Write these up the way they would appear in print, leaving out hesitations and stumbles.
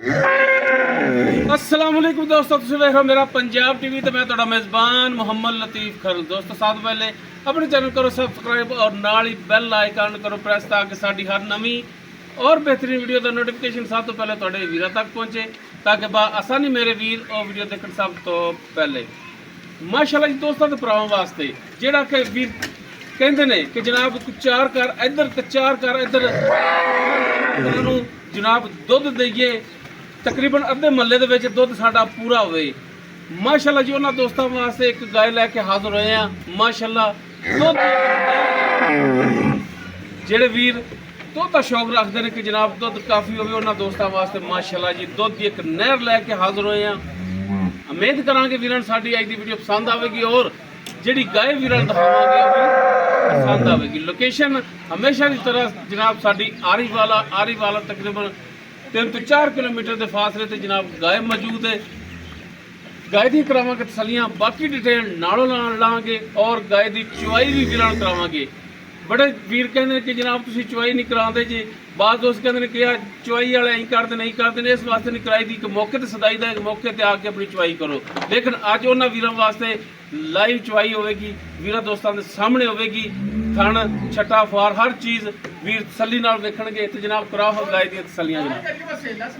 अस्सलाम वालेकुम दोस्तों, तुम देख रहे हो मेरा पंजाब टीवी। तो मैं ਤੁਹਾਡਾ मेज़बान मुहम्मद लतीफ़ खरल। दोस्तों सब पहले अपने चैनल करो सब्सक्राइब और नाल ही बैल आइकन करो प्रेस ताकि साड़ी हर नवी और बेहतरीन वीडियो का नोटिफिकेशन सब तो पहले ਤੁਹਾਡੇ ਵੀਰਾਂ तक पहुंचे ताकि आसानी मेरे वीर और वीडियो देखने सब तो पहले। माशाअल्लाह जी दोस्तों के भरावां वास्ते ਜਿਹੜਾ कि वीर कहते हैं कि जनाब चार कर इधर ते चार कर इधर जनाब दुध दईए तकरीबन अद्धे महल्ले दे विच दुध साडा पूरा होवे। माशाअल्लाह जी उन्हां दोस्तां वास्ते एक गाय लैके हाज़र होए हैं। माशाअल्लाह दुध जेड़े वीर दुध दा शौक रखते हैं कि जनाब दुध काफ़ी होवे उन्हां दोस्तां वास्ते माशाअल्लाह जी दुध दी एक नहर लैके हाज़र होए हैं। उम्मीद करांगे वीरां साडी अज दी वीडियो पसंद आवेगी और जिहड़ी गाय वीरां दिखावांगे वो भी पसंद आवेगी। लोकेशन हमेशा की तरह जनाब साडी आरी वाला तकरीबन 3 तो 4 किलोमीटर के फासले से जनाब गाय मौजूद है। गाय की करावांगे तसलियां, बाकी डिटेल नालों लाँगे और गाय की चुवाई भी वीरां करावांगे। बड़े वीर कहते हैं कि जनाब तुसीं चुवाई नहीं कराते जी, बाद दोस्त कहते हैं कि यार चुवाई वाले अं करते नहीं करते, इस वास्ते नहीं कराई दी कि मौके पर सदाई का एक मौके पर आके अपनी चुवाई करो। लेकिन अज उन्होंने वीरों वास्ते लाइव चुवाई होगी, वीरां दोस्तों के सामने होगी। थण छट्टा फार हर चीज़ वीर तसली नाल वेखणगे। तो जनाब कराओ गाय दी तसलियां। जनाब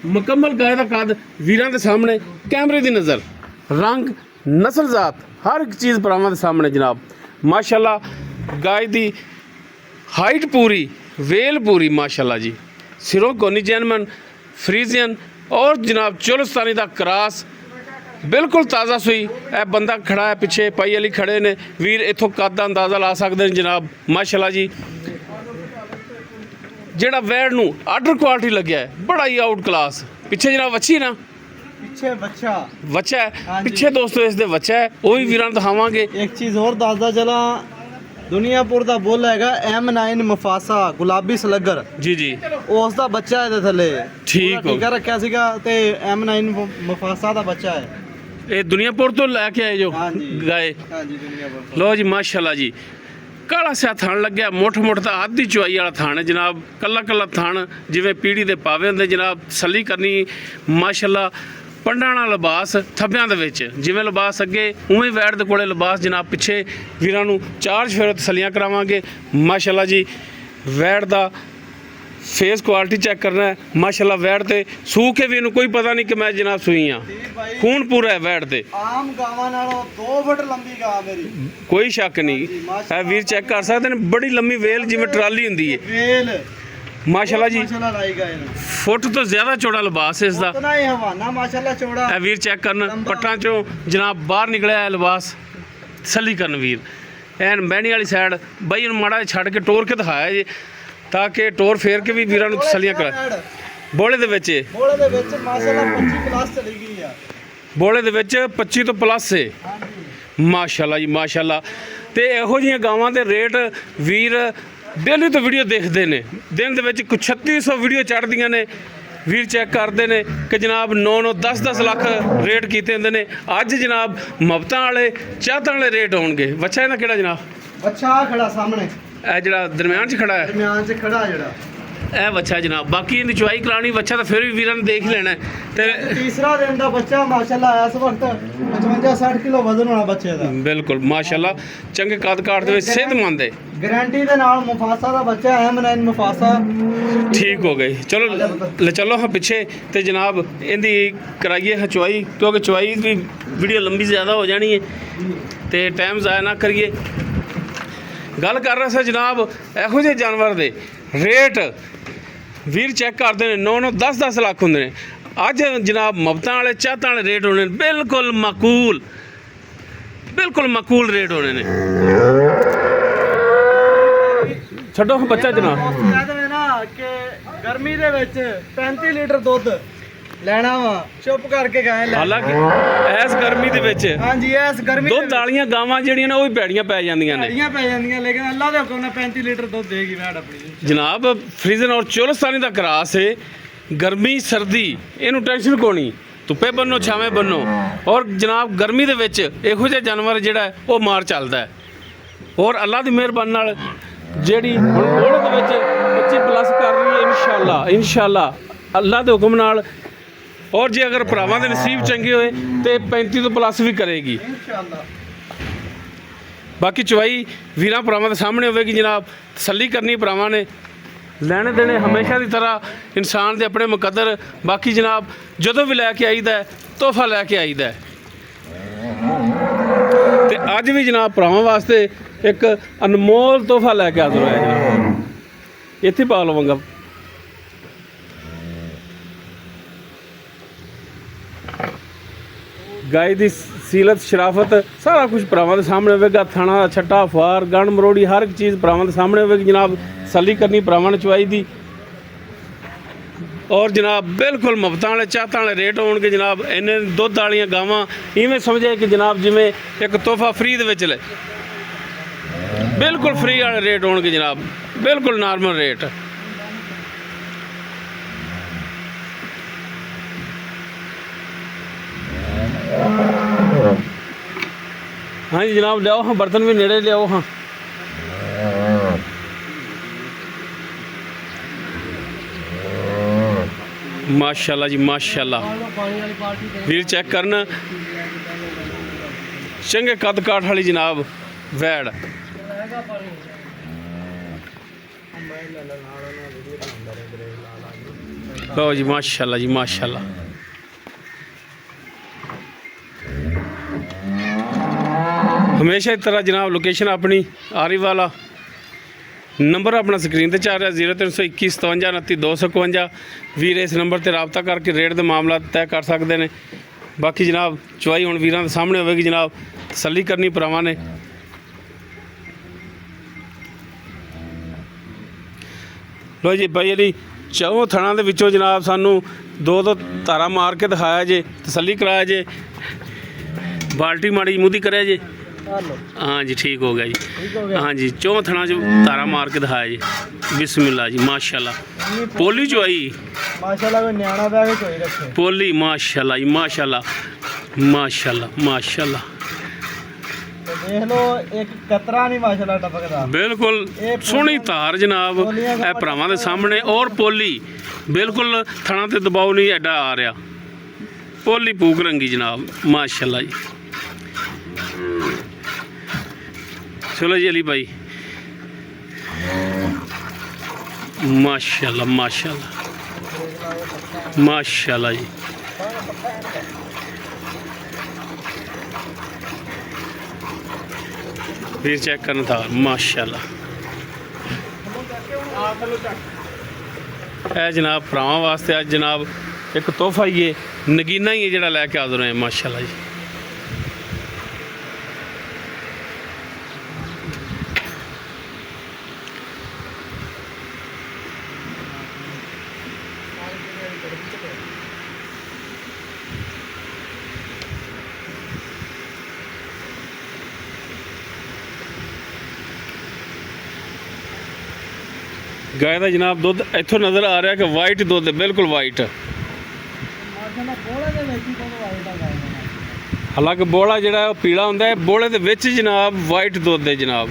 मुकम्मल गाय का कद वीरां दे सामने, कैमरे की नज़र, रंग, नस्ल जात हर एक चीज़ भरावां दे सामने जनाब। माशाअल्लाह गाय की हाइट पूरी, वेल पूरी माशाअल्लाह जी, सिरों कोनी जैनमन फ्रीजियन और जनाब चोलस्तानी का क्रॉस बिल्कुल ताज़ा सुई। ए बंदा खड़ा है पिछे, पाई अली खड़े ने वीर, इतों कद का अंदाज़ा ला सकते हैं जनाब। माशाअल्लाह जी जेड़ा वैड़ नूं आर्डर क्वालिटी लग्या है बड़ा ही आउट क्लास। पिछे जनाब वच्छी ना पीछे बच्चा है, पिछे दोस्तों इसके बच्चा है, वो भी वीरां दिखावांगे। एक चीज़ और दसदा चला, दुनियापुर का बुल हैगा M9 मुफासा गुलाबी सलगर जी जी, उस दा बच्चा है थले। ठीक हो टीका रखा सीगा ते M9 मुफासा दा बच्चा है। ये दुनियापुर तो लैके आए जो हाँ जी। गाय। हाँ जी दुनियापुर। लो जी माशाअल्लाह जी, काला सिया थान लग्या, मुठ तो आधी चुआई वाला थान है जनाब। कला कला थान जिवें पीढ़ी दे पावे होंदे जनाब, तसली करनी। माशाअल्लाह पंडाणा लिबास थब्बियां दे विच, जिवें लिबास अगे उवें वैड़ दे कोले लिबास जनाब। पिछे वीरां नूं चार चफेरे तसलियां करावांगे। माशाअल्लाह जी वैड़ दा फेस क्वालिटी चेक करना है। माशाअल्लाह वैड़ ते सूह के भी इन्हूं कोई पता नहीं कि मैं जनाब सूई हाँ, खून पूरा है वैड़ ते। आम गावां नालों 2 फुट लंबी गां मेरी, कोई शक नहीं है। वीर चेक कर सकते हैं, बड़ी लंबी वेल जिवें ट्राली हुंदी है। वेल माशाअल्लाह जी माशाअल्लाह लाई गाय ने। फुट तो ज़्यादा चौड़ा लिबास है इसका। उतना ही हवाना माशाअल्लाह चौड़ा। ए वीर चेक करन पट्टां चों जनाब बाहर निकलिया है लिबास। तसली करन वीर एन बैनी वाली साइड बई माड़ा छड़ के टोर के दिखाया जी, ताकि टोर फेर के भी वीरां नूं तसलियां करा। बोले दे विच बोले दे विच माशाअल्लाह 25 प्लस चली गई है। बोले दे विच 25 तो प्लस है। हाँ जी माशाअल्लाह जी माशाअल्लाह। ते इहो जिहियां गावां दे रेट वीर डेली तो वीडियो देखते हैं, दिन के 3600 वीडियो चढ़दियाँ ने। वीर चेक करते हैं कि जनाब 9-9 10-10 लाख रेट किए होंगे ने। अज जनाब मुफ्तां वाले चाहतां वाले रेट होणगे। बच्चा इहदा किहड़ा जनाब? बच्चा आ खड़ा सामने, ए जिहड़ा दरम्यान च खड़ा है, दरम्यान च खड़ा जेड़ा ए बच्चा जनाब। बाकी इहदी चुवाई करानी, बच्चा तो फिर भी वीरां ने देख ही लेना है। ते तीसरा दिन का बच्चा माशाअल्लाह इस वक्त 55-60 किलो वजन होना बच्चे का। बिल्कुल माशाअल्लाह चंगे कद काठ दे विच सेहतमंद है। गारंटी के नाल मुफासा का बच्चा M9 मुफासा ठीक हो गई। चलो ले चलो हाँ पिछे ते जनाब इहदी कराइए हाँ चुवाई, क्योंकि चुवाई भी वीडियो लंबी ज़्यादा हो जानी है तो टाइम ज़ाया ना करिए। गल कर रहा सा जनाब इहो ਜਿਹੇ जानवर दे रेट वीर चेक करते हैं 9-9 10-10 लाख होंगे। अज जनाब मुफ्तां वाले चाहतां वाले रेट होने बिल्कुल माकूल रेट होने ने। छड्डो बच्चा जनाब कहते हैं ना कि गर्मी दे विच 35 लीटर दुध लेना वा, चुप करके गाय ले। हालांकि इस गर्मी दे विच हाँ जी इस गर्मी दुध वालियां गावां ਜਿਹੜੀਆਂ ਨੇ ਉਹ ਵੀ ਭੈੜੀਆਂ ਪੈ ਜਾਂਦੀਆਂ ਨੇ पै जांदियां, लेकिन अल्लाह दे हुक्म नाल 35 लीटर दुध देगी वैड़ अपनी। जनाब। फ्रीजन और चोलस्तानी का क्रॉस है। गर्मी सर्दी इनू टेंशन कोनी, धुप्पे बनो छावें बनो। और जनाब गर्मी दे विच इहो जिहा जानवर जिहड़ा है वो मार चलदा है। और अल्लाह दी मेहरबानी नाल ਜਿਹੜੀ ਹੁਣ ਕੋਲ ਦੇ ਵਿੱਚ 25 ਪਲੱਸ ਕਰ ਰਹੀ ਹੈ इंशाअल्लाह ਅੱਲਾ ਦੇ ਹੁਕਮ ਨਾਲ। ਔਰ ਜੇ ਅਗਰ ਭਰਾਵਾਂ ਦੇ ਨਸੀਬ ਚੰਗੇ ਹੋਏ ਤੇ 35 ਤੋਂ ਪਲੱਸ ਵੀ ਕਰੇਗੀ इंशाअल्लाह। ਬਾਕੀ ਚਵਾਈ ਵੀਰਾਂ ਭਰਾਵਾਂ ਦੇ ਸਾਹਮਣੇ ਹੋਵੇਗੀ ਜਨਾਬ। ਤਸੱਲੀ ਕਰਨੀ ਭਰਾਵਾਂ ਨੇ, ਲੈਣੇ ਦੇਣੇ ਹਮੇਸ਼ਾ ਦੀ ਤਰ੍ਹਾਂ ਇਨਸਾਨ ਦੇ ਆਪਣੇ ਮੁਕੱਦਰ। ਬਾਕੀ ਜਨਾਬ ਜਦੋਂ ਵੀ ਲੈ ਕੇ ਆਈਦਾ ਹੈ, ਤੋਹਫਾ ਲੈ ਕੇ ਆਈਦਾ ਹੈ। ਤੇ ਅੱਜ ਵੀ ਜਨਾਬ ਭਰਾਵਾਂ ਵਾਸਤੇ ਇੱਕ ਅਨਮੋਲ ਤੋਹਫਾ ਲੈ ਕੇ ਹਾਜ਼ਰ ਹੋਇਆ ਜਨਾਬ। ਇੱਥੇ ਪਾ ਲਵਾਂਗਾ। ਗਾय ਦੀ ਸੀਲਤ ਸ਼ਰਾਫਤ ਸਾਰਾ ਕੁਝ ਭਰਾਵਾਂ ਦੇ ਸਾਹਮਣੇ ਹੋਵੇਗਾ। ਥਾਣਾ ਛੱਟਾ ਫਾਰ ਗਣ ਮਰੋੜੀ ਹਰ ਇੱਕ ਚੀਜ਼ ਭਰਾਵਾਂ ਦੇ ਸਾਹਮਣੇ ਹੋਵੇਗੀ ਜਨਾਬ। ਤਸੱਲੀ ਕਰਨੀ ਭਰਾਵਾਂ ਨੇ ਚਵਾਈ ਦੀ। ਔਰ ਜਨਾਬ ਬਿਲਕੁਲ ਮੁਫਤਾਂ ਵਾਲੇ ਚਾਹਤਾਂ ਵਾਲੇ ਰੇਟ ਹੋਣਗੇ ਜਨਾਬ। ਇੰਨੇ ਦੁੱਧ ਵਾਲੀਆਂ ਗਾਵਾਂ ਇਵੇਂ ਸਮਝੇ ਕਿ ਜਨਾਬ ਜਿਵੇਂ ਇੱਕ ਤੋਹਫਾ ਫ੍ਰੀ ਦੇ ਵਿੱਚ ਲੈ, ਬਿਲਕੁਲ ਫ੍ਰੀ ਵਾਲੇ ਰੇਟ ਹੋਣਗੇ ਜਨਾਬ, ਬਿਲਕੁਲ ਨਾਰਮਲ ਰੇਟ। हाँ जी जनाब लियाओ हाँ, बर्तन भी नेड़े लियाओ हाँ। माशाल्लाह जी माशाल्लाह। वीर चेक करना चंगे कद काठ वाली जनाब वैड़। लो जी माशाल्लाह जी माशाल्लाह। हमेशा इस तरह जनाब लोकेशन अपनी आरी वाला नंबर अपना स्क्रीन पर चल रहा 0321 57 29 251। वीर इस नंबर पर रबता करके रेट के मामला तय कर सकते हैं। बाकी जनाब चवाई हुण वीरां दे सामने होवेगी जनाब। तसल्ली करनी भरावां ने। लो जी भाई अली चौं थणा दे विचों जनाब सानू दो धारा मार के दिखाया जे, तसल्ली कराया जे, बाल्टी माड़ी मुँह कराया जे। हाँ जी ठीक हो गया जी। हाँ जी चौं थणा जो तारा मार के दिखाया जी। बिस्मिल्लाह जी माशाल्लाह। पोली चवाई माशाल्लाह कोई न्याणा बैग कोई रखे पोली माशाल्लाह जी माशाल्लाह माशाल्लाह माशाल्लाह। तो देख लो एक कतरा नहीं माशाल्लाह टपकदा। बिल्कुल सोहनी धार जनाब ए भरावां दे सामने। और पोली बिल्कुल थणा ते दबाव नहीं एडा आ रहा। पोली पूक रंगी जनाब माशाल्लाह जी। चलो जी अली भाई माशाल्लाह माशाल्लाह माशाल्लाह जी। फिर चेक करना था माशाल्लाह। है जनाब भरावां वास्ते अज जनाब एक तोहफा ही है, नगीना ही है जिहड़ा लैके हाज़र होए माशाल्लाह जी। गाय का जनाब दुध इत्थों नज़र आ रहा कि वाइट दुध है, बिल्कुल वाइट। हालांकि बोला जिहड़ा है पीला होंदा है, बोले दे विच जनाब वाइट दुध है जनाब।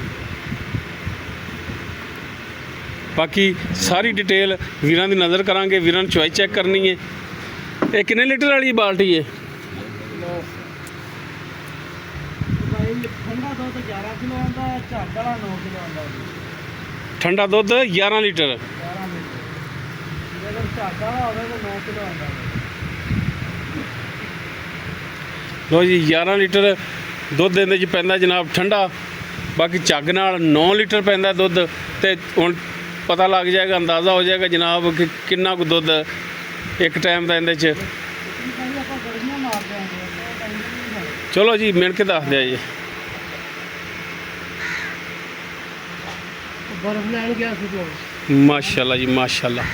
बाकी सारी डिटेल वीरां दी नज़र करांगे, वीरां नूं चवाई चेक करनी है। ये कितने लीटर वाली बाल्टी है? ठंडा दुध 11 लीटर। लो जी 11 लीटर दुध इहदे च पैंदा जनाब ठंडा। बाकी झग नाल 9 लीटर पैंदा दुध। ते हुण पता लग जाएगा, अंदाज़ा हो जाएगा जनाब कि कितना कुछ दुध एक टाइम का इहदे च। चलो जी मिल के दस दिया जी। माशाल्लाह जी माशाल्लाह।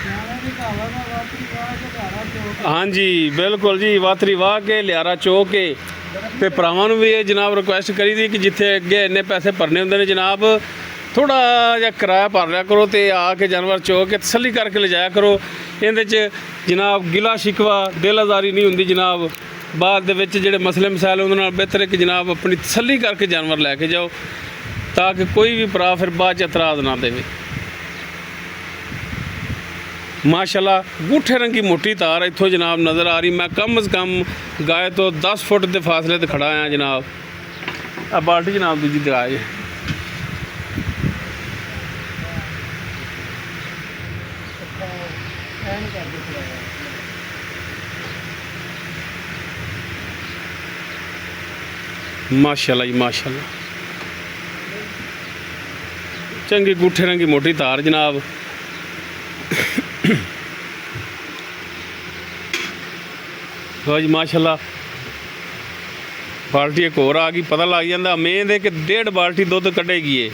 हाँ जी बिल्कुल जी, वातरी वाह के लियारा चो के। ते भरावां नूं भी ये जनाब रिक्वेस्ट करी दी कि जिथे अगे इन्ने पैसे भरने होंदे ने जनाब, थोड़ा जिहा किराया भर लिया करो ते आके जानवर चो के तसल्ली करके ले जाया करो। इहदे च जनाब गिला शिकवा दिल आज़ारी नहीं हुंदी जनाब। बाद दे विच जिहड़े मसले मसाइल उहदे नाल बेहतर है कि जनाब अपनी तसल्ली करके जानवर लैके जाओ, ताकि कोई भी भरा फिर बाद च इतराज़ ना देवे। माशाल्लाह गूठे रंग की मोटी तार इत्थों जनाब नज़र आ रही। मैं कम अज़ कम गाय तो 10 फुट के फासले ते खड़ा हाँ जनाब। आ बाल्टी जनाब दूजी दिखाए माशाल्लाह जी माशाल्लाह। चंगी गूठे रंग की मोटी तार जनाब। लो जी माशाल्लाह बाल्टी एक होर आ गई। पता लग जाता उम्मीद है कि 1.5 बाल्टी दुध कढ़ेगी ये।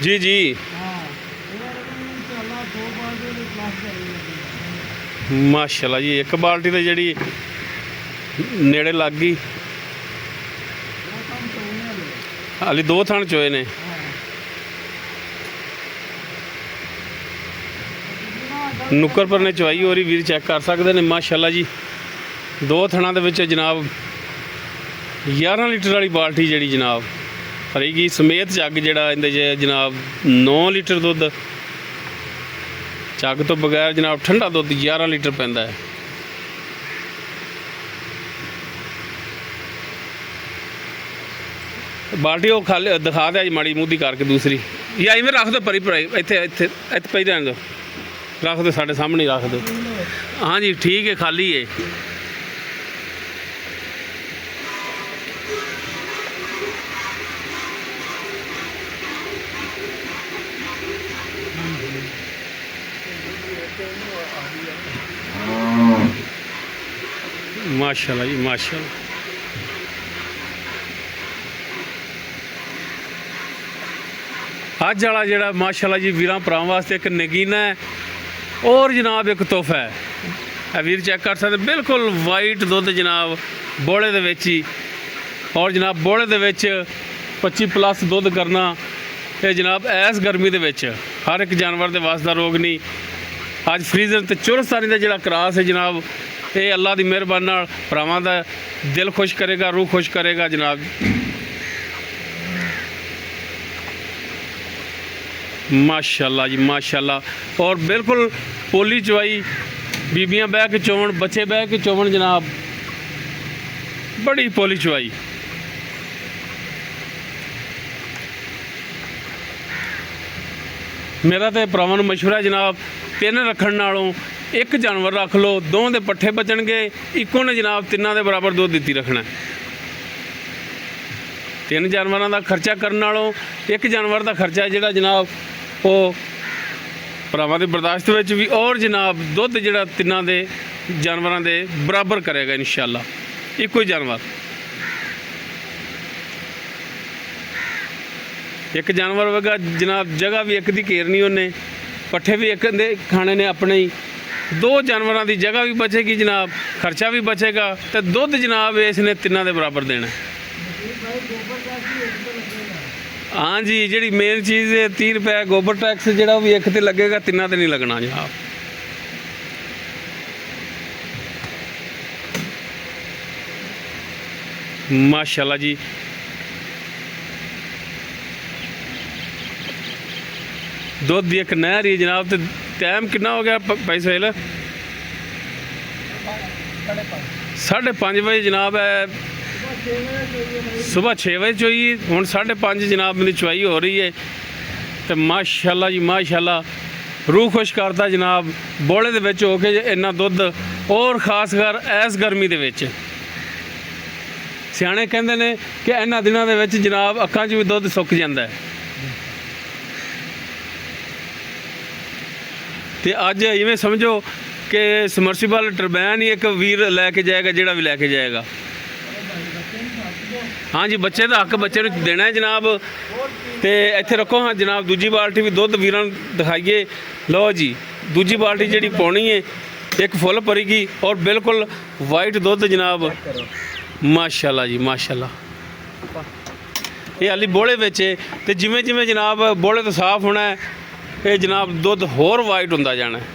जी जी माशाल्लाह जी एक बाल्टी तो जी नेड़े लग गई। हाली 2 थण चोए ने। नुक्कर पर ने चवाई हो रही वीर चेक कर सकते हैं माशाल्लाह जी। 2 थणा दे विच जनाब 11 लीटर वाली बाल्टी जी जनाब भरेगी समेत जग जड़ा इंदे जनाब 9 लीटर दुध जग तो बगैर जनाब ठंडा दुध 11 लीटर पैंदा है। बाल्टी वो खाली दिखा दे माड़ी मूधी करके दूसरी या इवें रख दो परी पराई इत्थे इत्थे इत्थे पई रहने दो रख दो साढ़े सामने ही रख दो। हाँ जी ठीक है खाली है। माशाल्लाह जी माशाल्लाह। अज वाला जोड़ा माशाल्लाह जी वीरां भरावां वास्ते एक नगीना है और जनाब एक तोहफा है। वीर चेक कर सकते बिल्कुल वाइट दुध जनाब बोले दे विच ही और जनाब बोले दे विच 25+ दुध करना ये जनाब ऐस गर्मी दे विच हर एक जानवर के वास का रोग नहीं। अज फ्रीजर तो चुरस्तानी का जोड़ा क्रॉस है जनाब ये अल्लाह की मेहरबानी नाल भरावां दा दिल खुश करेगा रूह खुश करेगा जनाब। माशाल्लाह जी माशाल्लाह और बिल्कुल पोली चवाई बीबियां बह के चोवन बच्चे बह के चोवन जनाब बड़ी पोली चवाई। मेरा तो भरावां नूं मशवरा जनाब 3 रखण नालों 1 जानवर रख लो 2 दे पट्ठे बचणगे इक्को ने जनाब 3 दे बराबर दुध दित्ती रखना। 3 जानवरों का खर्चा करने नालों 1 जानवर का खर्चा जोड़ा जनाब वो भरावां की बर्दाश्त विच भी और जनाब दुध जोड़ा 3 दे जानवरों के बराबर करेगा इंशाअल्लाह। इको ही जानवर एक जानवर होगा जनाब जगह भी एक दी घेरनी उन्हें पट्ठे भी एक दे खाने ने अपने ही 2 जानवरों की जगह भी बचेगी जनाब खर्चा भी बचेगा तो दुध जनाब इसने 3 दे बराबर देना। हाँ जी जी मेन चीज़ है 30 रुपये गोबर टैक्स जोड़ा भी एक तो लगेगा 3 ते नहीं लगना जनाब। माशाल्लाह जी दुध की एक नहर ही जनाब। तो टाइम कितना हो गया भाई सोहेल? 5:30 बजे जनाब है सुबह 6 बजे चोई हुण 5:30 जनाब मेरी चवाई हो रही है। तो माशाल्लाह जी माशाल्लाह रूह खुश करता जनाब बोले दे विच हो के इन्ना दुध और खासकर इस गर्मी दे विच सियाणे कहंदे ने कि इन्हां दिनां दे विच जनाब अक्खां 'च भी दुध सुक जांदा है। तो अज इवें समझो कि समरसीबल टरबैन ही एक वीर लैके जाएगा जोड़ा भी लैके जाएगा। हाँ जी बच्चे का हक बच्चे को देना है जनाब। तो इत्थे रखो हाँ जनाब दूजी बाल्टी भी दुध वीरां दिखाइए। लो जी दूजी बाल्टी जी पानी है एक फुल भरेगी और बिल्कुल वाइट दुध जनाब माशाल्लाह जी माशाल्लाह। ये हाली बोले विच है तो जिमें जिमें जनाब बोले तो साफ होना है ये जनाब दुध होर वाइट होंदा जाना है।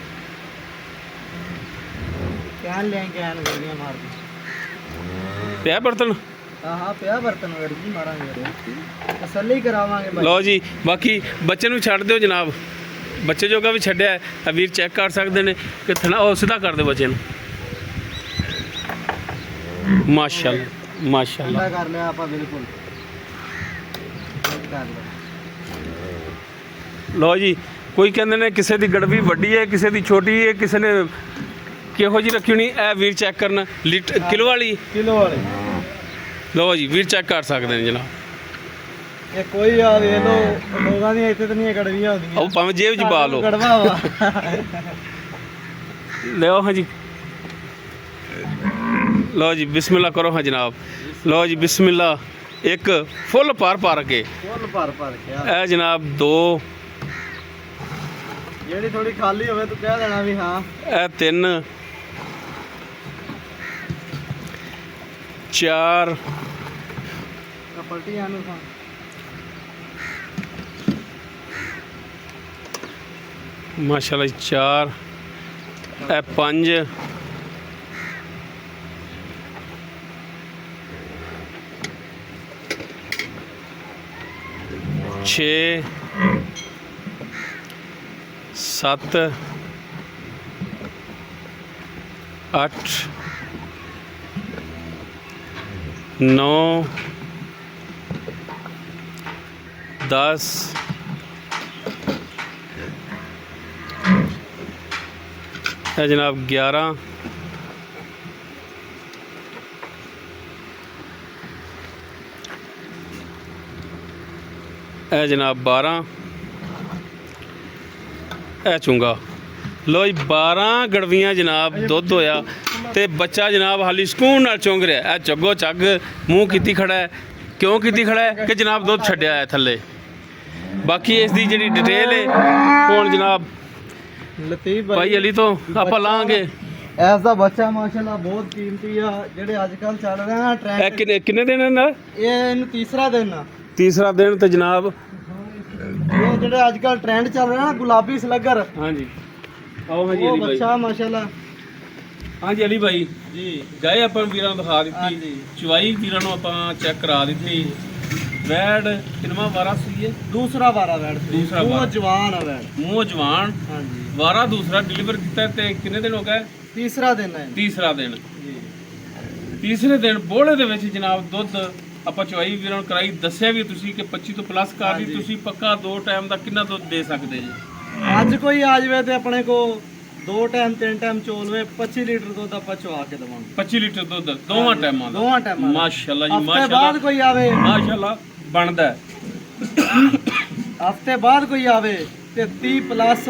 पिया बर्तन ਹਾਂ ਹਾਂ ਪਿਆ ਬਰਤਨ ਵੀਰ ਜੀ, ਮਾਰਾਂਗੇ ਤਸੱਲੀ ਕਰਾਵਾਂਗੇ ਬਾਈ। ਲਓ ਜੀ, ਬਾਕੀ ਬੱਚੇ ਨੂੰ ਛੱਡ ਦਿਓ ਜਨਾਬ, ਬੱਚੇ ਜੋਗਾ ਵੀ ਛੱਡਿਆ ਹੈ। ਆ ਵੀਰ ਚੈੱਕ ਕਰ ਸਕਦੇ ਨੇ ਕਿ ਥਣਾ ਉਹ ਸਿੱਧਾ ਕਰ ਦਿਓ ਬੱਚੇ ਨੂੰ। ਮਾਸ਼ਾਅੱਲਾ ਮਾਸ਼ਾਅੱਲਾ। ਠੰਡਾ ਕਰ ਲਿਆ ਆਪਾਂ ਬਿਲਕੁਲ ਕਰ ਲਿਆ। ਲਓ ਜੀ, ਕੋਈ ਕਹਿੰਦੇ ਨੇ ਕਿਸੇ ਦੀ ਗੜਵੀ ਵੱਡੀ ਹੈ, ਕਿਸੇ ਦੀ ਛੋਟੀ ਹੈ, ਕਿਸੇ ਨੇ ਕਿਹੋ ਜੀ ਰੱਖੀ ਹੋਣੀ। ਇਹ ਵੀਰ ਚੈੱਕ ਕਰਨ ਕਿਲੋ ਵਾਲੀ। ਕਿਲੋ ਵਾਲੇ ਲਓ ਜੀ, ਵੀਰ ਚੈੱਕ ਕਰ ਸਕਦੇ ਨੇ ਜਨਾਬ। ਇਹ ਕੋਈ ਆ ਵੇਖ ਲੋ, ਲੋਕਾਂ ਦੀਆਂ ਇੱਥੇ ਤਾਂ ਨਹੀਂ ਗੜਵੀਆਂ ਹੁੰਦੀਆਂ, ਉਹ ਭਾਵੇਂ ਜੇਬ 'ਚ ਪਾ ਲਓ। ਗੜਵਾ ਵਾ ਲਿਓ ਹਾਂ ਜੀ, ਲਓ ਜੀ ਬਿਸਮਿਲ੍ਲਾ ਕਰੋ ਹਾਂ ਜਨਾਬ। ਲਓ ਜੀ ਬਿਸਮਿਲ੍ਲਾ, ਇੱਕ ਫੁੱਲ ਭਰ ਕੇ ਫੁੱਲ ਭਰ ਕੇ ਆ। ਇਹ ਜਨਾਬ 2, ਜਿਹੜੀ ਥੋੜੀ ਖਾਲੀ ਹੋਵੇ ਤੂੰ ਕਹਿ ਦੇਣਾ ਵੀ ਹਾਂ। ਇਹ 3, 4, ਪਲਟੀਆਂ ਨੂੰ ਮਾਸ਼ਾਅੱਲਾ 4, ਇਹ 5, 6, 7, 8, 9, 10, है जनाब 11, है जनाब 12, है चूंगा। लो जी 12 गड़वियाँ जनाब दुध होया ते बच्चा जनाब हाली सुकून नाल चुंग रहा है। चग्गो चग मूँह कीती खड़ा है, क्यों कीती खड़ा है कि जनाब दुध छड्डिया है थल्ले। बाकी इसकी जी डिटेल है हुण जनाब ਲਤੀਫ भाई अली तो आप लाँगे। ਐਸਾ ਬੱਚਾ ਮਾਸ਼ਾਅੱਲਾ ਬਹੁਤ ਕੀਮਤੀ ਆ, ਜਿਹੜੇ ਅੱਜ ਕੱਲ ਚੱਲ ਰਹੇ ਨਾ ਟ੍ਰੈਂਡ। किन्ने दिन है ਇਹ ਇਹਨੂੰ ਤੀਸਰਾ ਦਿਨ ਆ। तीसरा दिन तो जनाब ਇਹ ਜਿਹੜੇ ਅੱਜ ਕੱਲ ਟ੍ਰੈਂਡ ਚੱਲ ਰਿਹਾ ਨਾ ਗੁਲਾਬੀ ਸਲੱਗਰ, हाँ जी आओ हाँ जी ਉਹ अली भाई। ਬੱਚਾ ਮਾਸ਼ਾਅੱਲਾ हाँ जी अली भाई ਜੀ। ਗਏ ਆਪਾਂ ਵੀਰਾਂ ਨੂੰ ਦਿਖਾ ਦਿੱਤੀ, ਹਾਂਜੀ। ਚਵਾਈ ਵੀਰਾਂ ਨੂੰ ਆਪਾਂ ਚੈੱਕ ਕਰਾ ਦਿੱਤੀ। ਵੈੜ ਕਿੰਨਾ ਵਾਰਾ ਸੀ ਇਹ? ਦੂਸਰਾ ਵਾਰਾ ਵੈੜ ਦੂਸਰਾ ਉਹ ਵਾਰਾ। ਜਵਾਨ ਆ ਵੈੜ। ਮੂੰਹ ਜਵਾਨ ਹਾਂਜੀ ਵਾਰਾ ਦੂਸਰਾ ਡਿਲੀਵਰ ਕੀਤਾ ਤੇ ਕਿੰਨੇ ਦਿਨ ਹੋ ਗਏ? ਤੀਸਰਾ ਦਿਨ ਹੈ ਤੀਸਰਾ ਦਿਨ। ਜੀ। ਤੀਸਰੇ ਦਿਨ ਬੋਲੇ ਦੇ ਵਿੱਚ ਜਨਾਬ ਦੁੱਧ ਆਪਾਂ ਚਵਾਈ ਵੀਰਾਂ ਨੂੰ ਕਰਾਈ। ਦੱਸਿਆ ਵੀ ਤੁਸੀਂ ਕਿ 25 ਤੋਂ ਪਲੱਸ ਕਰ ਦੀ ਹਾਂਜੀ। ਤੁਸੀਂ ਪੱਕਾ 2 ਟਾਈਮ ਦਾ ਕਿੰਨਾ ਦੁੱਧ ਦੇ ਸਕਦੇ ਜੀ? ਅੱਜ ਕੋਈ ਆ ਜਾਵੇ ਤੇ ਆਪਣੇ ਕੋ 2 ਟਾਈਮ 3 ਟਾਈਮ ਚੋਲਵੇ 25 ਲੀਟਰ ਦੁੱਧ ਆਪਾਂ ਚਵਾ ਕੇ ਦਵਾਂਗੇ। 25 ਲੀਟਰ ਦੁੱਧ ਦੋਵਾਂ ਟਾਈਮਾਂ ਦਾ। ਦੋਵਾਂ ਟਾਈਮਾਂ ਦਾ। ਮਾਸ਼ਾਅੱਲਾ ਜੀ ਹਫ਼ਤੇ ਮਾਸ਼ਾਅੱਲਾ ਬਾਅਦ ਕੋਈ ਆਵੇ, ਮਾਸ਼ਾਅੱਲਾ ਬਣਦਾ ਹੈ। ਹਫਤੇ ਬਾਅਦ ਕੋਈ ਆਵੇ ਤੇ 30 ਪਲੱਸ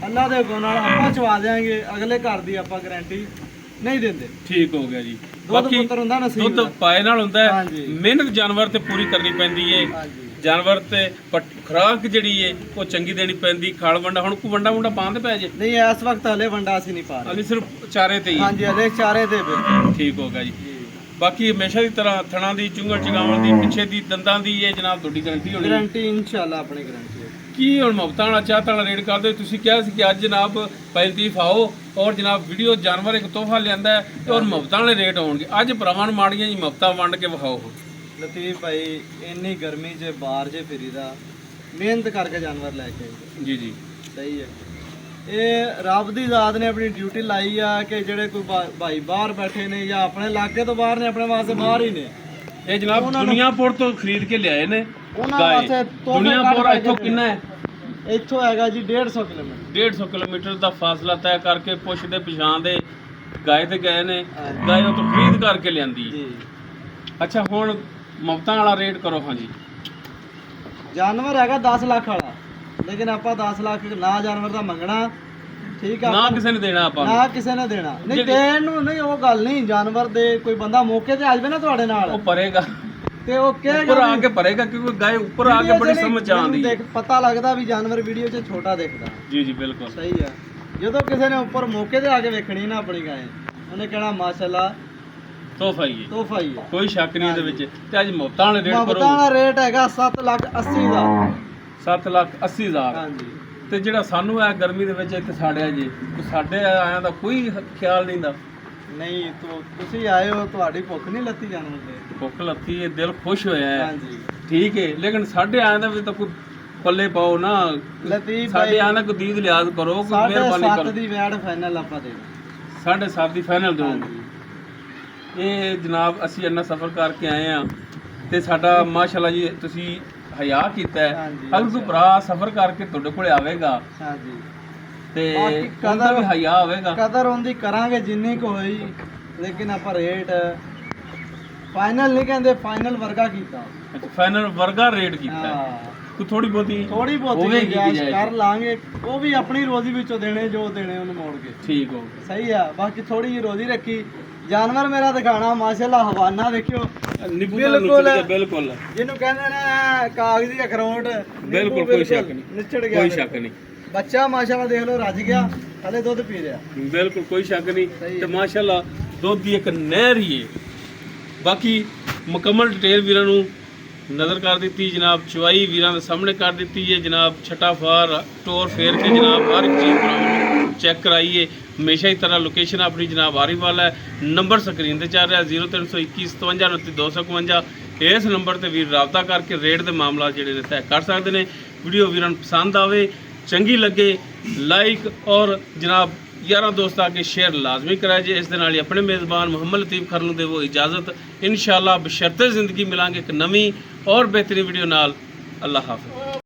ਅੱਲਾ ਦੇ ਹੁਕਮ ਨਾਲ ਆਪਾਂ ਚਵਾ ਦੇਾਂਗੇ। ਅਗਲੇ ਘਰ ਦੀ ਆਪਾਂ ਗਾਰੰਟੀ ਨਹੀਂ ਦਿੰਦੇ। ਠੀਕ ਹੋ ਗਿਆ ਜੀ। ਦੁੱਧ ਪੁੱਤਰ ਹੁੰਦਾ ਨਸੀਬ ਦੁੱਧ ਦਾ। ਪਾਏ ਨਾਲ ਹੁੰਦਾ ਹੈ। ਹਾਂਜੀ। ਮਿਹਨਤ ਜਾਨਵਰ ਤੇ ਪੂਰੀ ਕਰਨੀ ਪੈਂਦੀ ਹੈ। ਹਾਂਜੀ ਜਾਨਵਰ ਤੇ ਖੁਰਾਕ ਜਿਹੜੀ ਹੈ ਉਹ ਚੰਗੀ ਦੇਣੀ ਪੈਂਦੀ। ਖਾਲ ਵੰਡਾ ਹੁਣ ਕੋਈ ਵੰਡਾ ਵੰਡਾ ਪਾਉਂਦੇ ਪੈ ਜੇ? ਨਹੀਂ ਇਸ ਵਕਤ ਹਲੇ ਵੰਡਾ ਅਸੀਂ ਨਹੀਂ ਪਾ ਰਹੇ। ਅਲੀ ਸਿਰਫ ਚਾਰੇ ਤੇ ਹੀ। ਹਾਂਜੀ ਹਲੇ ਚਾਰੇ ਦੇ ਵਿੱਚ। ਠੀਕ ਹੋ ਗਿਆ ਜੀ। ਬਾਕੀ ਹਮੇਸ਼ਾ ਦੀ ਤਰ੍ਹਾਂ ਥਣਾ ਦੀ ਚੁੰਗਲ ਚਗਾਉਣ ਦੀ ਪਿੱਛੇ ਦੀ ਦੰਦਾਂ ਦੀ ਇਹ ਜਨਾਬ ਤੁਹਾਡੀ ਗਾਰੰਟੀ ਹੋਣੀ ਹੈ। ਗਾਰੰਟੀ ਇਨਸ਼ਾਅੱਲਾ ਆਪਣੀ ਗਾਰੰਟੀ ਹੈ। ਕੀ ਹੁਣ ਮੁਫਤਾਂ ਵਾਲਾ ਚਾਹਤਾਂ ਵਾਲਾ ਰੇਟ ਕਰਦੇ ਹੋ? ਤੁਸੀਂ ਕਿਹਾ ਸੀ ਕਿ ਅੱਜ ਜਨਾਬ ਪਹਿਲਤੀਫ ਆਓ ਔਰ ਜਨਾਬ ਵੀਡੀਓ ਜਾਨਵਰ ਇੱਕ ਤੋਹਫਾ ਲਿਆਂਦਾ ਹੈ ਤੇ ਔਰ ਮੁਫਤਾਂ ਵਾਲੇ ਰੇਟ ਹੋਣਗੇ। ਅੱਜ ਭਰਾਵਾਂ ਨੂੰ ਮਾੜੀਆਂ ਜੀ ਮੁਫਤਾਂ ਵੰਡ ਕੇ ਵਿਖਾਓ। ਲਤੀਫ ਭਾਈ ਇੰਨੀ ਗਰਮੀ 'ਚ ਬਾਹਰ ਜੇ ਫਿਰੀਦਾ, ਮਿਹਨਤ ਕਰਕੇ ਜਾਨਵਰ ਲੈ ਕੇ ਆਈਦਾ। ਜੀ ਜੀ ਸਹੀ ਹੈ। ਇਹ ਰੱਬ ਦੀ ਜ਼ਾਤ ਨੇ ਆਪਣੀ ਡਿਊਟੀ ਲਾਈ ਆ ਕਿ ਜਿਹੜੇ ਕੋਈ ਭਾਈ ਬਾਹਰ ਬੈਠੇ ਨੇ ਜਾਂ ਆਪਣੇ ਇਲਾਕੇ ਤੋਂ ਬਾਹਰ ਨੇ, ਆਪਣੇ ਵਾਸਤੇ ਬਾਹਰ ਹੀ ਨੇ, ਇਹ ਜਨਾਬ ਉਹਨਾਂ ਨੂੰ- ਦੁਨੀਆਪੁਰ ਤੋਂ ਖਰੀਦ ਕੇ ਲਿਆਏ ਨੇ ਉਹਨਾਂ ਗਾਏ। ਵਾਸਤੇ ਤੋਹਫੇ ਦੁਨੀਆਪੁਰ ਕੱਢ ਇੱਥੋਂ ਕੇ ਕਿੰਨਾ ਹੈ? ਇੱਥੋਂ ਹੈਗਾ ਜੀ 150 ਕਿਲੋਮੀਟਰ। 150 ਕਿਲੋਮੀਟਰ ਦਾ ਫਾਸਲਾ ਤੈਅ ਕਰਕੇ ਪੁੱਛਦੇ ਪਛਾਣਦੇ ਗਾਏ ਤੇ ਗਏ ਨੇ। ਹਾਂਜੀ। ਗਾਏ ਉਹ ਤੋਂ ਖਰੀਦ ਕਰਕੇ ਲਿਆਂਦੀ ਹੈ। ਜੀ ਅੱਛਾ ਹੁਣ ਮੁਫਤਾਂ ਵਾਲਾ ਰੇਟ ਕਰੋ। ਹਾਂਜੀ ਜਾਨਵਰ ਹੈਗਾ 10 ਲੱਖ ਵਾਲਾ, ਲੇਕਿਨ ਆਪਾਂ 10 ਲੱਖ ਨਾ ਜਾਨਵਰ ਦਾ ਮੰਗਣਾ। ਠੀਕ ਆ, ਨਾ ਕਿਸੇ ਨੇ ਦੇਣਾ ਆਪਾਂ ਨੂੰ। ਨਾ ਕਿਸੇ ਨੇ ਦੇਣਾ ਨਹੀਂ। ਜਿਹੜੀ- ਦੇਣ ਨੂੰ ਨਹੀਂ, ਉਹ ਗੱਲ ਨਹੀਂ। ਜਾਨਵਰ ਦੇ ਕੋਈ ਬੰਦਾ ਮੌਕੇ ਤੇ ਆ ਜਾਵੇ ਨਾ ਤੁਹਾਡੇ ਨਾਲ ਉਹ ਭਰੇਗਾ ਤੇ ਉਹ ਉੱਪਰ ਕਹੇਗਾ ਆ ਕੇ ਭਰੇਗਾ, ਕਿਉਂਕਿ ਗਾਏ ਉੱਪਰ ਆ ਕੇ ਬੜੀ ਸਮਝ ਆਉਂਦੀ ਹੈ। ਪਤਾ ਲੱਗਦਾ ਵੀ ਜਾਨਵਰ ਵੀਡੀਓ 'ਚ ਛੋਟਾ ਦਿਖਦਾ। ਜੀ ਜੀ ਬਿਲਕੁਲ ਸਹੀ ਆ। ਜਦੋਂ ਕਿਸੇ ਨੇ ਉੱਪਰ ਮੌਕੇ ਤੇ ਆ ਕੇ ਵੇਖਣੀ ਨਾ ਆਪਣੀ ਗਾਏ, ਉਹਨੇ ਕਹਿਣਾ ਮਾਸ਼ਾਅੱਲਾ ਤੋਹਫਾ ਹੀ ਹੈ, ਤੋਹਫਾ ਹੀ ਹੈ। ਕੋਈ ਸ਼ੱਕ ਨਹੀਂ ਇਹਦੇ ਵਿੱਚ। ਤੇ ਅੱਜ ਮੁਫਤਾਂ ਵਾਲੇ ਰੇਟ ਮੁਫਤਾਂ ਕਰੋ। ਦਾ ਰੇਟ ਹੈਗਾ 7,80,000। 7,80,000। ਹਾਂਜੀ ਤੇ ਜਿਹੜਾ ਸਾਨੂੰ ਇਹ ਗਰਮੀ ਦੇ ਵਿੱਚ ਇੱਥੇ ਸਾੜਿਆ ਜੀ, ਸਾਡੇ ਆਇਆਂ ਦਾ ਕੋਈ ਖਿਆਲ ਨਹੀਂ ਦਾ। ਨਹੀਂ ਤੁਸੀਂ ਆਏ ਹੋ, ਤੁਹਾਡੀ ਭੁੱਖ ਨਹੀਂ ਲੱਤੀ ਜਾਨਵਰ ਦੇ? ਭੁੱਖ ਲੱਥੀ ਹੈ, ਦਿਲ ਖੁਸ਼ ਹੋਇਆ ਹੈ। ਹਾਂਜੀ ਠੀਕ ਹੈ, ਲੇਕਿਨ ਸਾਡੇ ਆਇਆਂ ਦਾ ਵੀ ਤਾਂ ਕੋਈ ਪੱਲੇ ਪਾਓ ਨਾ, ਲਤੀਫ ਸਾਡੇ ਭਾਈ ਆਇਆਂ ਦਾ ਕੋਈ ਦੀਦ ਲਿਆਜ਼ ਕਰੋ, ਕੋਈ ਮਿਹਰਬਾਨੀ 7.5 ਕਰੋ। ਦੀ ਵੈਟ ਫਾਈਨਲ ਆਪਾਂ ਦੇ 7.5 ਦੀ ਫਾਈਨਲ ਦੋ। ਹਾਂਜੀ ਇਹ ਜਨਾਬ ਅਸੀਂ ਇੰਨਾ ਸਫ਼ਰ ਕਰਕੇ ਆਏ ਆ ਤੇ ਸਾਡਾ ਮਾਸ਼ਾਅੱਲਾ ਜੀ ਤੁਸੀਂ ਹਯਾ ਕੀਤਾ ਹੈ। ਹਾਂਜੀ, ਅਗਰ ਕੋਈ ਭਰਾ ਸਫ਼ਰ ਕਰਕੇ ਤੁਹਾਡੇ ਕੋਲੇ ਆਵੇਗਾ ਹਾਂਜੀ ਤੇ ਬਾਕੀ ਉਹਦਾ ਵੀ ਹਯਾ ਹੋਵੇਗਾ। ਕਦਰ ਉਹਦੀ ਕਰਾਂਗੇ ਜਿੰਨੀ ਕੁ ਹੋਈ, ਲੇਕਿਨ ਆਪਾਂ ਰੇਟ ਫਾਈਨਲ ਨਹੀਂ ਕਹਿੰਦੇ, ਫਾਈਨਲ ਵਰਗਾ ਕੀਤਾ। ਫਾਈਨਲ ਵਰਗਾ ਰੇਟ ਕੀਤਾ ਹੈ। ਹਾਂ ਕੋਈ ਥੋੜੀ ਬਹੁਤੀ ਥੋੜੀ ਬਹੁਤੀ ਹੋਵੇਗੀ ਗੁੰਜਾਇਸ਼ ਗੁੰਜਾਇਸ਼। ਕਰ ਲਾਂਗੇ, ਉਹ ਵੀ ਆਪਣੀ ਰੋਜ਼ੀ ਵਿੱਚੋਂ ਦੇਣੇ ਜੋ ਦੇਣੇ ਉਹਨੂੰ ਮੋੜ ਕੇ। ਠੀਕ ਹੋ ਸਹੀ ਆ, ਬਾਕੀ ਥੋੜੀ ਜਿਹੀ ਰੋਜ਼ੀ ਰੱਖੀ। ਜਾਨਵਰ ਮੇਰਾ ਦਿਖਾਣਾ ਮਾਸ਼ਾਅੱਲਾ, ਹਵਾਨਾ ਦੇਖਿਓ ਨਿੰਬੂ ਬਿਲਕੁਲ ਬਿਲਕੁਲ ਜਿਹਨੂੰ ਕਹਿੰਦੇ ਨੇ ਕਾਗਜ਼ੀ ਅਖਰੋਟ, ਬਿਲਕੁਲ ਕੋਈ ਸ਼ੱਕ ਨਹੀਂ, ਨਿਚੜ ਗਿਆ ਕੋਈ ਸ਼ੱਕ ਨਹੀਂ। ਬੱਚਾ ਮਾਸ਼ਾਅੱਲਾ ਦੇਖ ਲਓ ਰੱਜ ਗਿਆ, ਹਲੇ ਦੁੱਧ ਪੀ ਰਿਹਾ। ਬਿਲਕੁਲ ਕੋਈ ਸ਼ੱਕ ਨਹੀਂ ਸਹੀ ਤੇ ਹੈ। ਮਾਸ਼ਾਅੱਲਾ ਦੁੱਧ ਦੀ ਇੱਕ ਨਹਿਰ ਹੀ ਹੈ। ਬਾਕੀ ਮੁਕੰਮਲ ਡਿਟੇਲ ਵੀਰਾਂ ਨੂੰ ਨਜ਼ਰ ਕਰ ਦਿੱਤੀ ਜਨਾਬ, ਚੁਆਈ ਵੀਰਾਂ ਦੇ ਸਾਹਮਣੇ ਕਰ ਦਿੱਤੀ ਹੈ ਜਨਾਬ, ਛਟਾ ਫਾਰ ਟੋਰ ਫੇਰ ਕੇ ਜਨਾਬ ਹਰ ਇੱਕ ਚੀਜ਼ ਭਰਾਵਾਂ ਚੈੱਕ ਕਰਾਈਏ। ਹਮੇਸ਼ਾ ਹੀ ਤਰ੍ਹਾਂ ਲੋਕੇਸ਼ਨ ਆਪਣੀ ਜਨਾਬ ਆਰੀਵਾਲ ਹੈ। ਨੰਬਰ ਸਕਰੀਨ ਤੇ ਚੱਲ ਰਿਹਾ 0321 57 251। ਇਸ ਨੰਬਰ ਤੇ ਵੀਰ ਰਾਬਤਾ ਕਰਕੇ ਰੇਟ ਦੇ ਮਾਮਲਾ ਜਿਹੜੇ ਨੇ ਤੈਅ ਕਰ ਸਕਦੇ ਨੇ। ਵੀਡੀਓ ਵੀਰਾਂ ਨੂੰ ਪਸੰਦ ਆਵੇ, ਚੰਗੀ ਲੱਗੇ, ਲਾਈਕ ਔਰ ਜਨਾਬ यारा दोस्त आके शेयर लाजमी कराए जे। इस दे नाल ही अपने मेज़बान मोहम्मद लतीफ़ खरलू दे वो इजाज़त इंशाअल्लाह बशर्ते ज़िंदगी मिलांगे एक नवी और बेहतरीन वीडियो नाल। अल्लाह हाफ़िज़।